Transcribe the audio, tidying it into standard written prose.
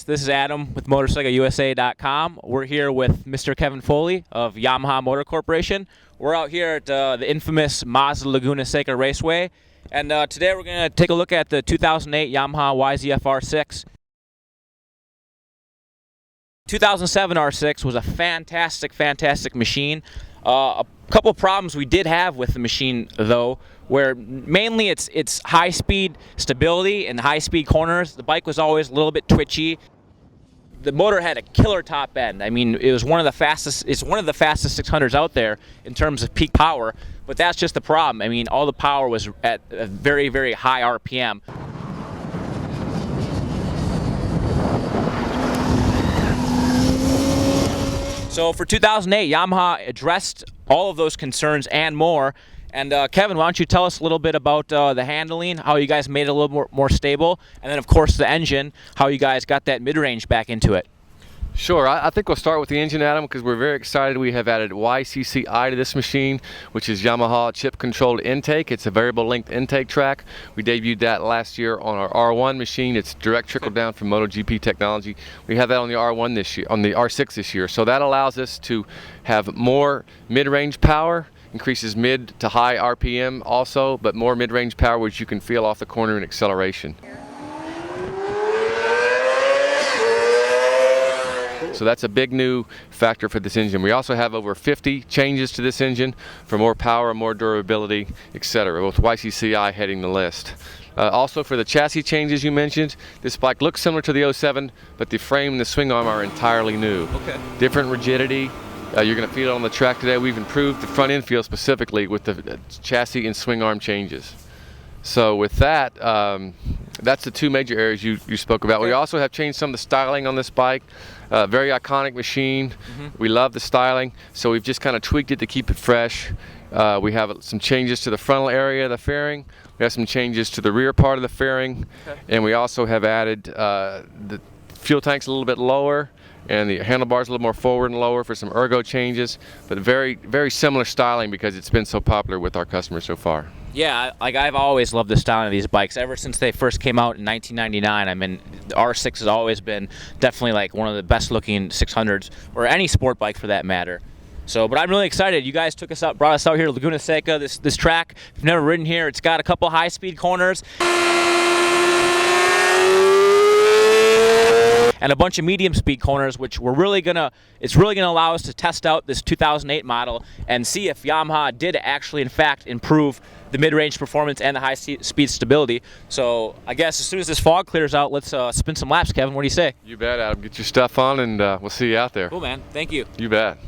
This is Adam with MotoUSA.com. We're here with Mr. Kevin Foley of Yamaha Motor Corporation. We're out here at the infamous Mazda Laguna Seca Raceway, and today we're going to take a look at the 2008 Yamaha YZF-R6. 2007 R6 was a fantastic machine. A couple problems we did have with the machine, though, where mainly it's high-speed stability and high-speed corners. The bike was always a little bit twitchy. The motor had a killer top end. I mean, it was one of the fastest. It's one of the fastest 600s out there in terms of peak power. But that's just the problem. I mean, all the power was at a very high RPM. So for 2008, Yamaha addressed all of those concerns and more. And Kevin, why don't you tell us a little bit about the handling, how you guys made it a little more stable, and then of course the engine, how you guys got that mid-range back into it. Sure, I think we'll start with the engine, Adam, because we're very excited. We have added YCCI to this machine, which is Yamaha chip-controlled intake. It's a variable length intake track. We debuted that last year on our R1 machine. It's direct trickle down from MotoGP technology. We have that on the R1 this year, on the R6 this year. So that allows us to have more mid-range power, increases mid to high RPM also, but more mid-range power, which you can feel off the corner in acceleration. So that's a big new factor for this engine. We also have over 50 changes to this engine for more power, more durability, etc., with YCCI heading the list. Also for the chassis changes you mentioned, this bike looks similar to the 07, but the frame and the swing arm are entirely new. Okay. Different rigidity. You're going to feel it on the track today. We've improved the front end feel specifically with the chassis and swing arm changes. So with that, that's the two major areas you spoke about. Okay. We also have changed some of the styling on this bike. Very iconic machine. We love the styling, so we've just kind of tweaked it to keep it fresh. We have some changes to the frontal area of the fairing. We have some changes to the rear part of the fairing. Okay. And we also have added the fuel tanks a little bit lower, and the handlebars a little more forward and lower for some ergo changes, but very similar styling because it's been so popular with our customers so far. Yeah, like I've always loved the styling of these bikes ever since they first came out in 1999. I mean, the R6 has always been definitely like one of the best looking 600s, or any sport bike for that matter. So, but I'm really excited. You guys brought us out here to Laguna Seca. This track, if you've never ridden here, it's got a couple high-speed corners and a bunch of medium-speed corners, which it's really gonna allow us to test out this 2008 model and see if Yamaha did actually, in fact, improve the mid-range performance and the high-speed stability. So I guess as soon as this fog clears out, let's spin some laps, Kevin. What do you say? You bet, Adam. Get your stuff on, and we'll see you out there. Cool, man. Thank you. You bet.